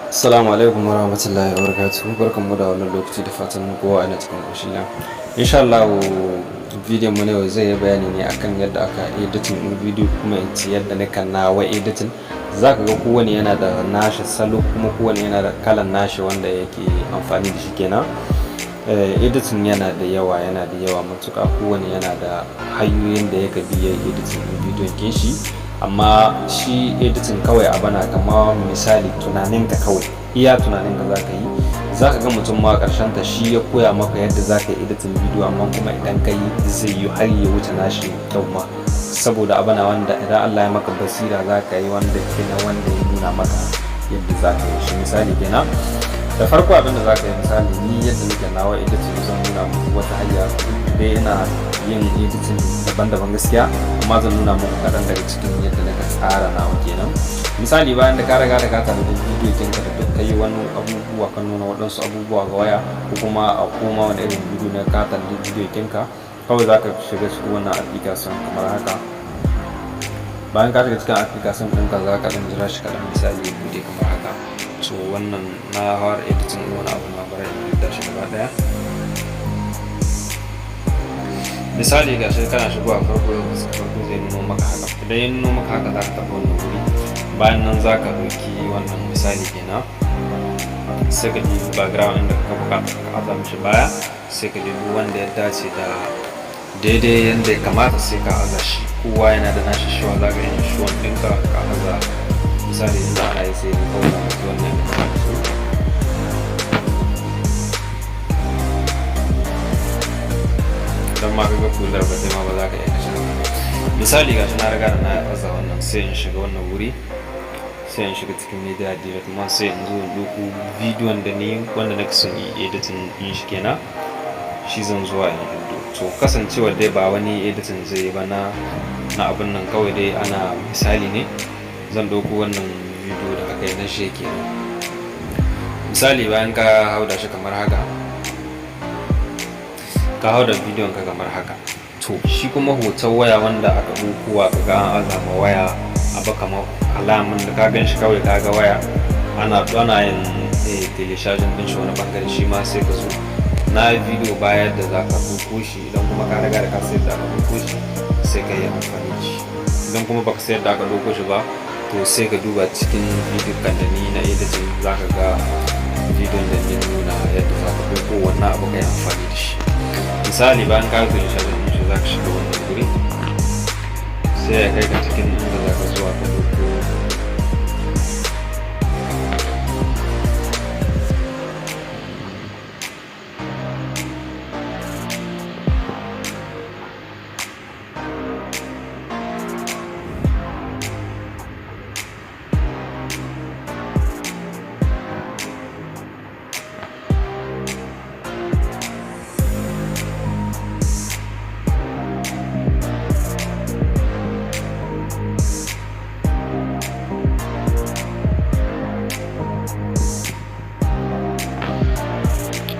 Assalamu alaikum warahmatullahi wabarakatuh. Barkanmu da wannan lokaci da fatan kowa yana cikin ƙoshin lafiya. Insha Allah bidiyon mu na yau zai yi bayani ne akan yadda aka editing ɗin bidiyo, kuma in ce yadda nakan nawa editing. Zaka ga kowane yana da nashi salo, kuma kowane yana da kalan nashi wanda yake amfani da shi kenan. Editing yana da yawa matuƙa, kowane yana da hanyoyin da yake bi ya editing ɗin bidiyon kin shi. Amma shi editing kawai a bana kama misali tunaninka kawai, iya tunaninka za ka ga mutum ma karshen ta shi ya koya maka yadda za ka yi editing bidiyo, amma kuma idan ka yi zai yi har ya wuce nashi kyau ma, saboda a bana wanda idan Allah ya maka basira za ka yi wanda ya nuna maka yadda za ka yi shi. Misali kenan da farko abinda za ka yi, misali ni yadda nake nawa editing zan nuna muku wata hanya dai ina yin editing daban-daban gaskiya, amma zan nuna muku kaɗan daga cikin yadda naka tsara nawa kenan. Misali bayan da ka riga da ka tanadi bidiyo ɗinka da duk kai wani abubuwa, ka nuna waɗansu abubuwa ga waya, ko kuma a koma wani irin bidiyo na ka tanadi bidiyo ɗinka, kawai za ka shiga cikin wannan application kamar haka. Bayan ka shiga cikin application ɗinka za ka ɗan jira shi kaɗan, misali ya buɗe kamar haka. So wannan na fara editing wani abu na bara in da shi gaba ɗaya. Misali ga shi kana shigowa farko zai nuno maka haka. Idan ya nuno maka haka za ka taɓa wannan wuri. Bayan nan za ka ɗauki wannan misali kenan, sai ka ɗibi background inda ka buƙata ka aza mishi baya, sai ka ɗibi wanda ya dace da daidai yadda ya kamata sai ka aza shi. Kowa yana da nashi shiwa, za ka yi shiwan ɗinka ka aza. Misali inda ana yi sai ka kauna mutu wannan da kamata su. Don ma ka ga kular ba sai ma ba za ka iya kashe. Misali ga shi na riga da na aza wannan, sai in shiga wannan wuri, sai in shiga cikin media development, sai in zo in ɗauko bidiyon da ni wanda nake son yi editing din shi kenan, shi zan zuwa in hiddo. To kasancewa dai ba wani editing zai yi ba na abin nan, kawai dai ana misali ne. Zan ɗauko wannan bidiyo da aka yi na shi kenan. Misali bayan ka hau da shi kamar haka, ka hau da bidiyon ka kamar haka. To shi kuma hoton waya wanda aka ɗauko ka ga an azama waya abu kamar alamun da ka gan shi kawai ka ga waya ana yin teleshajin din shi wani bangare, shi ma sai ka zo na bidiyo bayan da za ka ɗauko shi. Idan kuma ka riga da ka sayar da aka ɗauko shi sai ka yi amfani da shi. Idan kuma baka sayar da aka ɗauko shi ba, to sai ka duba cikin bidiyon kan da ni na editing, za ka ga bidiyon da ni nuna yadda za ka ɗauko wannan abu ka yi amfani da shi. Misali bayan ka yi teleshajin din shi za ka shiga wannan guri, sai ya kai ka cikin inda za ka zuwa ka ɗauko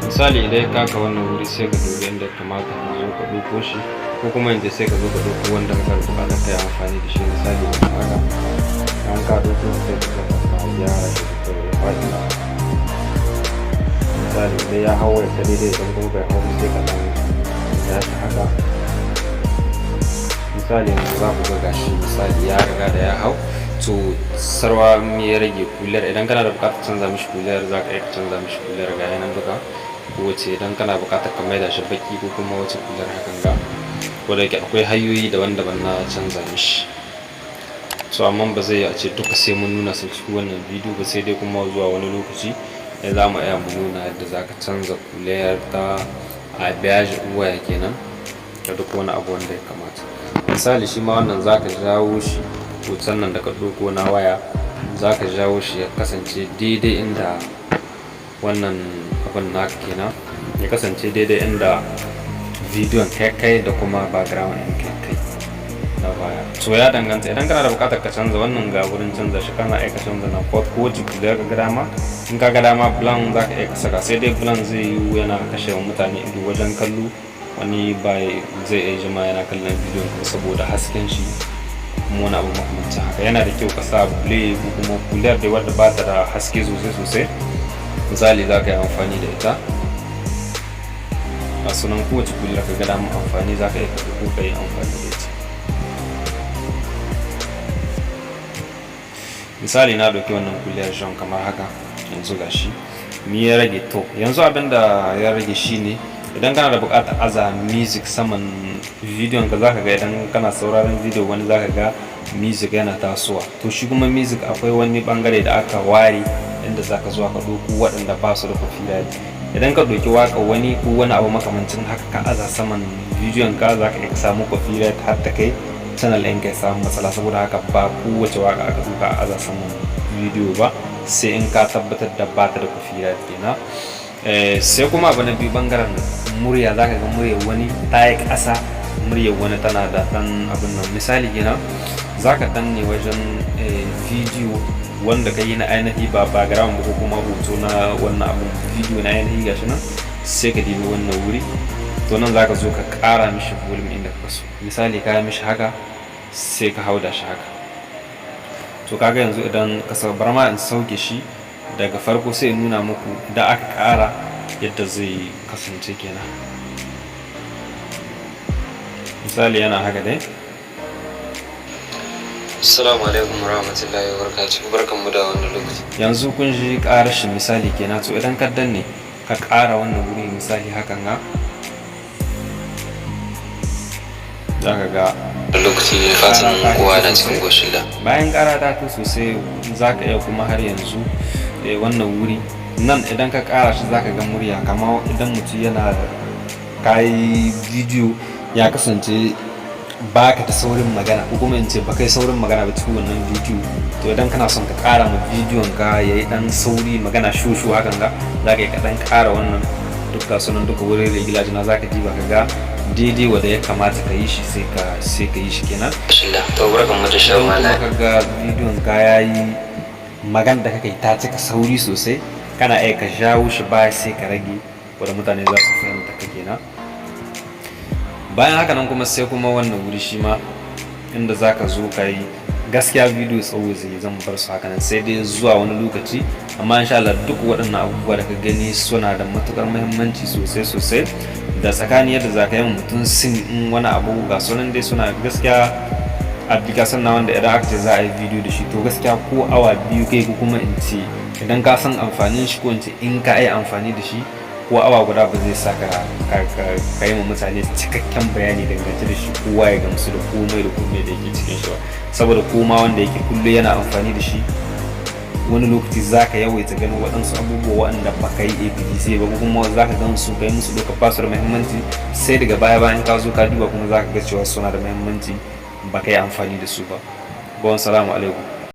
misali idan ka kaka wannan wuri sai ka dubi inda ya kamata ka zo ka ɗauko shi, ko kuma inda sai ka zo ka ɗauko wanda ka buƙata ka yi amfani da shi. Misali haka an ka ɗauko sai ka saka ka gyara shi da ya faɗi. Misali idan ya hau ya daidai, idan kuma bai hau sai ka ɗan ya shi haka. Misali yanzu za ku ga gashi, misali ya riga da ya hau. To sarwa me ya rage kulliyar, idan kana da buƙatar canza mishi kulliyar za ka iya canza mishi kulliyar ga yanan duka. Wace idan kana buƙatar ka maida shi baki, ko kuma wace kulliyar hakan ga, ko da yake akwai hanyoyi daban-daban na canza mishi. So amma ba zai yi a ce duka sai mun nuna su cikin wannan bidiyo ba, sai dai kuma zuwa wani lokaci za mu iya mu nuna yadda za ka canza kulliyar ta a biyaji waya kenan da duk wani abu wanda ya kamata. Misali shi ma wannan za ka jawo shi, hoton nan da ka ɗauko na waya za ka jawo shi ya kasance daidai inda wannan abin naka kenan, ya kasance daidai inda bidiyon kai da kuma background ɗin kai na baya. So ya danganta, idan kana da buƙatar ka canza wannan ga wurin canza shi, kana aika canza na ko wace kulliyar ka ga dama. In ka ga dama blend za ka aika saka, sai dai blend zai yi yana kashe wa mutane ido wajen kallo. Wani bai zai iya jima yana kallon bidiyon saboda hasken shi kuma wani abu makamancin haka. Yana da kyau ka sa blade ko kuma kuler da wadda ba ta da haske sosai. Misali za ka yi amfani da ita a sunan kowace kuler ka ga damar amfani za ka yi ka yi amfani da ita. Misali na ɗauki wannan kuler jan kamar haka, yanzu gashi mi ya rage. To yanzu abinda ya rage shine idan kana da buƙatar aza music saman bidiyon ka, zaka ga idan kana sauraron video wani zaka ga music yana tasowa. To shi kuma music akwai wani bangare da aka ware inda zaka zo ka ɗauko waɗanda ba su da copyright. Idan ka ɗauki waka wani ko wani abu makamancin haka ka aza saman bidiyon ka, zaka iya samu copyright har ta kai channel ɗin ka samu matsala. Saboda haka ba kowace waka aka zo ka aza saman bidiyo ba, sai in ka tabbatar da ba ta da copyright kenan. Sai kuma abu na biyu bangaren murya, zaka ga muryar wani ta yi ƙasa, muryar wani tana da ɗan abin nan. Misali kenan zaka danne wajen bidiyo wanda ka yi na ainihi ba background ba ko kuma hoto na wannan abin bidiyo na ainihi gashi nan, sai ka dibi wannan wuri. To nan zaka zo ka ƙara mishi volume inda ka so. Misali ka yi mishi haka sai ka hauda shi haka. To kaga yanzu idan ka bar ma in sauke shi daga farko sai in nuna muku da aka ƙara yadda zai kasance kenan. Misali yana haka dai. Assalamu alaikum warahmatullahi wabarakatuh, barkanmu da wannan lokaci. Yanzu kun ji ƙarar shi misali kenan. To idan ka danne ka ƙara wannan wuri misali hakan ga, za ka ga lokaci ne fatan kowa na cikin goshin da. Bayan ƙara ta sosai za ka iya kuma har yanzu wannan wuri nan idan ka ƙara shi za ka ga murya kama idan mutum yana kayi bidiyo ya kasance baka da saurin magana ko kuma in ce baka yi saurin magana ba cikin wannan bidiyo. To idan kana son ka ƙara ma bidiyon ka yayi dan sauri magana shushu hakan ga, za ka yi ka dan ƙara wannan duka sunan duka wurin regulaji na, za ka diba ka ga daidai wanda ya kamata ka yi shi sai ka yi shi kenan. To barkan mu da shan malai. Ka ga bidiyon ka yayi magana da kake ta cika sauri sosai, kana iya ka jawo shi baya sai ka rage wanda mutane za su fahimta ka kenan. Bayan haka nan kuma sai kuma wannan wuri shi ma inda za ka zo ka yi, gaskiya bidiyo tsawo zan bar su haka nan sai dai zuwa wani lokaci. Amma insha Allah duk waɗannan abubuwa da ka gani suna da matukar muhimmanci sosai da tsakani yadda za ka yi mutum sin in wani abu ga sunan dai suna gaskiya application na wanda idan aka ce za a yi bidiyo da shi to gaskiya ko awa biyu kai ko kuma in ce idan ka san amfanin shi ko in ce in ka yi amfani da shi ko awa guda ba zai sa ka yi ma mutane cikakken bayani dangance da shi, kowa ya gamsu da komai da yake cikin shi ba. Saboda koma wanda yake kullum yana amfani da shi, wani lokaci za ka yawaita ganin waɗansu abubuwa waɗanda ba ka yi APDC ba, kuma za ka gan su kai musu duka ba su da muhimmanci, sai daga bayan ka zo ka duba kuma za ka ga cewa suna da muhimmanci ba ka yi amfani da su ba. Salamu alaikum.